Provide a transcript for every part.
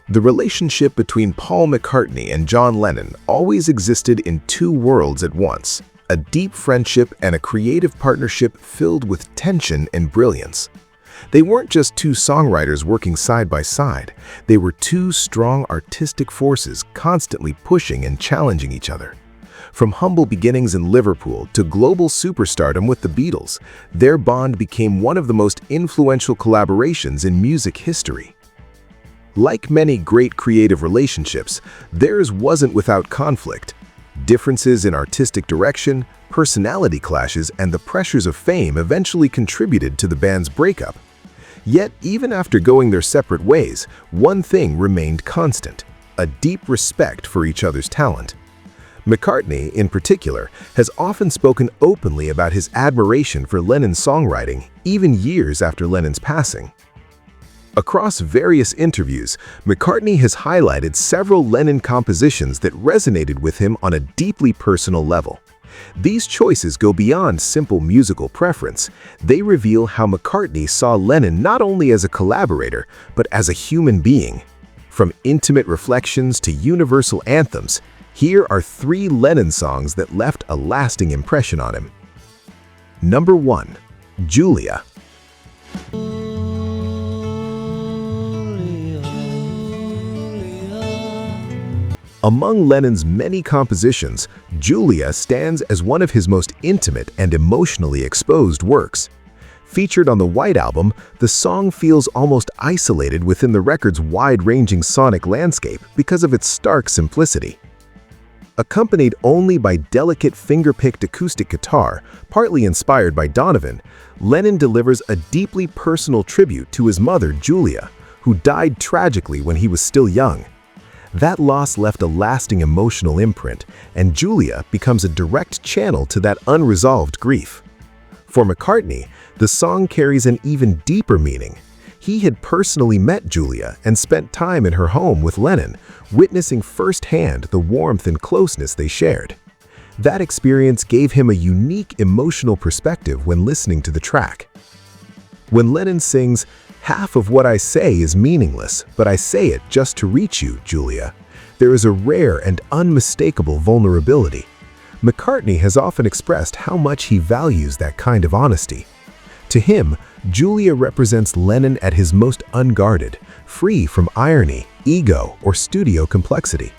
The relationship between Paul McCartney and John Lennon always existed in two worlds at once, a deep friendship and a creative partnership filled with tension and brilliance. They weren't just two songwriters working side by side, they were two strong artistic forces constantly pushing and challenging each other. From humble beginnings in Liverpool to global superstardom with the Beatles, their bond became one of the most influential collaborations in music history. Like many great creative relationships, theirs wasn't without conflict. Differences in artistic direction, personality clashes, and the pressures of fame eventually contributed to the band's breakup. Yet, even after going their separate ways, one thing remained constant: a deep respect for each other's talent. McCartney, in particular, has often spoken openly about his admiration for Lennon's songwriting, even years after Lennon's passing. Across various interviews, McCartney has highlighted several Lennon compositions that resonated with him on a deeply personal level. These choices go beyond simple musical preference. They reveal how McCartney saw Lennon not only as a collaborator, but as a human being. From intimate reflections to universal anthems, here are 3 Lennon songs that left a lasting impression on him. Number 1. Julia. Among Lennon's many compositions, Julia stands as one of his most intimate and emotionally exposed works. Featured on the White Album, the song feels almost isolated within the record's wide-ranging sonic landscape because of its stark simplicity. Accompanied only by delicate finger-picked acoustic guitar, partly inspired by Donovan, Lennon delivers a deeply personal tribute to his mother, Julia, who died tragically when he was still young. That loss left a lasting emotional imprint, and Julia becomes a direct channel to that unresolved grief. For McCartney, the song carries an even deeper meaning. He had personally met Julia and spent time in her home with Lennon, witnessing firsthand the warmth and closeness they shared. That experience gave him a unique emotional perspective when listening to the track. When Lennon sings, "Half of what I say is meaningless, but I say it just to reach you, Julia," there is a rare and unmistakable vulnerability. McCartney has often expressed how much he values that kind of honesty. To him, Julia represents Lennon at his most unguarded, free from irony, ego, or studio complexity.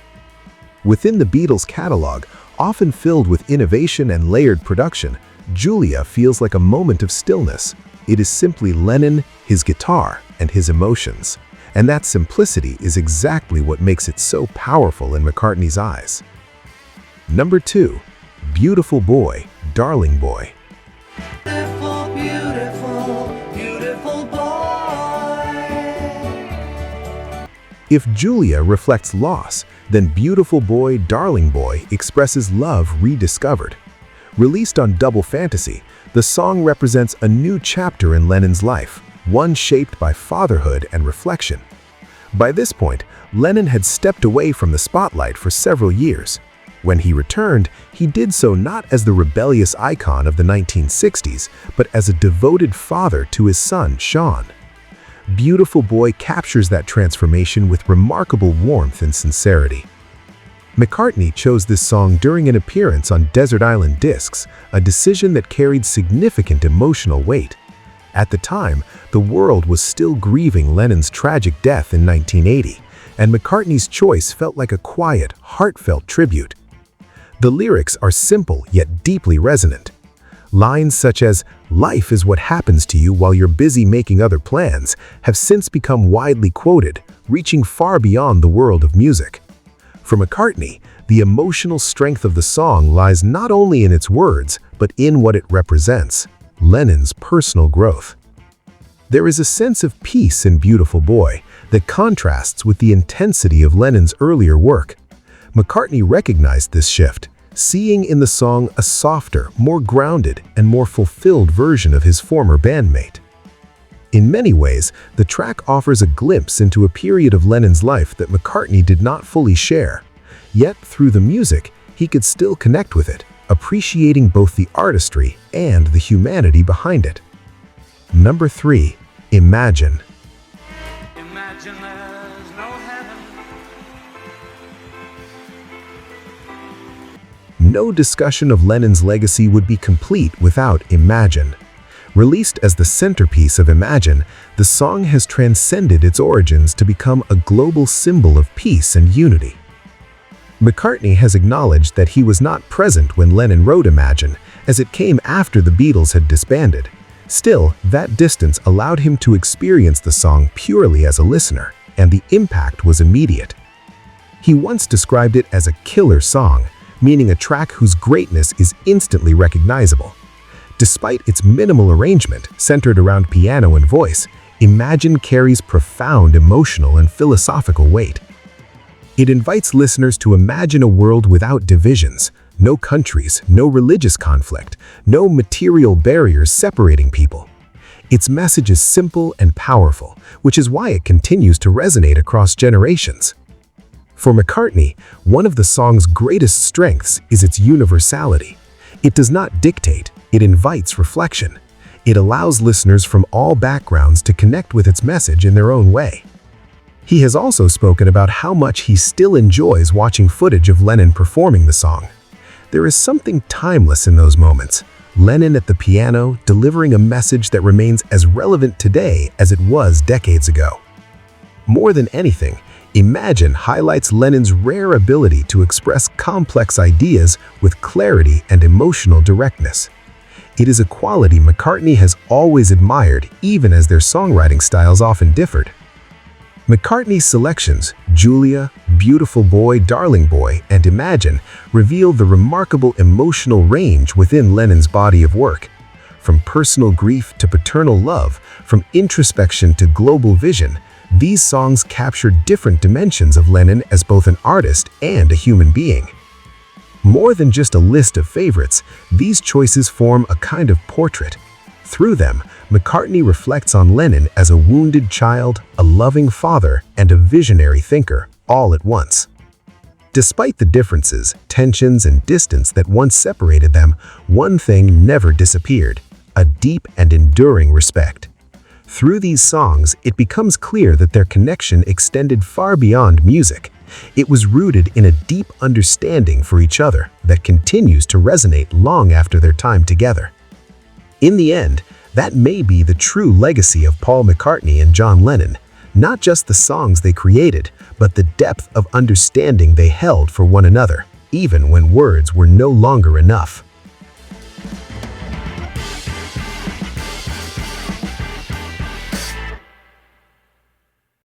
Within the Beatles' catalog, often filled with innovation and layered production, Julia feels like a moment of stillness. It is simply Lennon, his guitar, and his emotions. And that simplicity is exactly what makes it so powerful in McCartney's eyes. Number 2. Beautiful Boy, Darling Boy. Beautiful, beautiful, beautiful boy. If Julia reflects loss, then Beautiful Boy, Darling Boy expresses love rediscovered. Released on Double Fantasy, the song represents a new chapter in Lennon's life, one shaped by fatherhood and reflection. By this point, Lennon had stepped away from the spotlight for several years. When he returned, he did so not as the rebellious icon of the 1960s, but as a devoted father to his son, Sean. Beautiful Boy captures that transformation with remarkable warmth and sincerity. McCartney chose this song during an appearance on Desert Island Discs, a decision that carried significant emotional weight. At the time, the world was still grieving Lennon's tragic death in 1980, and McCartney's choice felt like a quiet, heartfelt tribute. The lyrics are simple yet deeply resonant. Lines such as, "Life is what happens to you while you're busy making other plans," have since become widely quoted, reaching far beyond the world of music. For McCartney, the emotional strength of the song lies not only in its words, but in what it represents: Lennon's personal growth. There is a sense of peace in Beautiful Boy that contrasts with the intensity of Lennon's earlier work. McCartney recognized this shift, seeing in the song a softer, more grounded, and more fulfilled version of his former bandmate. In many ways, the track offers a glimpse into a period of Lennon's life that McCartney did not fully share. Yet, through the music, he could still connect with it, appreciating both the artistry and the humanity behind it. Number 3. Imagine. Imagine there's no heaven no discussion of Lennon's legacy would be complete without Imagine. Released as the centerpiece of Imagine, the song has transcended its origins to become a global symbol of peace and unity. McCartney has acknowledged that he was not present when Lennon wrote Imagine, as it came after the Beatles had disbanded. Still, that distance allowed him to experience the song purely as a listener, and the impact was immediate. He once described it as a killer song, meaning a track whose greatness is instantly recognizable. Despite its minimal arrangement, centered around piano and voice, Imagine carries profound emotional and philosophical weight. It invites listeners to imagine a world without divisions, no countries, no religious conflict, no material barriers separating people. Its message is simple and powerful, which is why it continues to resonate across generations. For McCartney, one of the song's greatest strengths is its universality. It does not dictate, it invites reflection. It allows listeners from all backgrounds to connect with its message in their own way. He has also spoken about how much he still enjoys watching footage of Lennon performing the song. There is something timeless in those moments. Lennon at the piano, delivering a message that remains as relevant today as it was decades ago. More than anything, Imagine highlights Lennon's rare ability to express complex ideas with clarity and emotional directness. It is a quality McCartney has always admired, even as their songwriting styles often differed. McCartney's selections, Julia, Beautiful Boy, Darling Boy, and Imagine, reveal the remarkable emotional range within Lennon's body of work. From personal grief to paternal love, from introspection to global vision, these songs capture different dimensions of Lennon as both an artist and a human being. More than just a list of favorites, these choices form a kind of portrait. Through them, McCartney reflects on Lennon as a wounded child, a loving father, and a visionary thinker, all at once. Despite the differences, tensions, and distance that once separated them, one thing never disappeared: a deep and enduring respect. Through these songs, it becomes clear that their connection extended far beyond music. It was rooted in a deep understanding for each other that continues to resonate long after their time together. In the end, that may be the true legacy of Paul McCartney and John Lennon, not just the songs they created, but the depth of understanding they held for one another, even when words were no longer enough.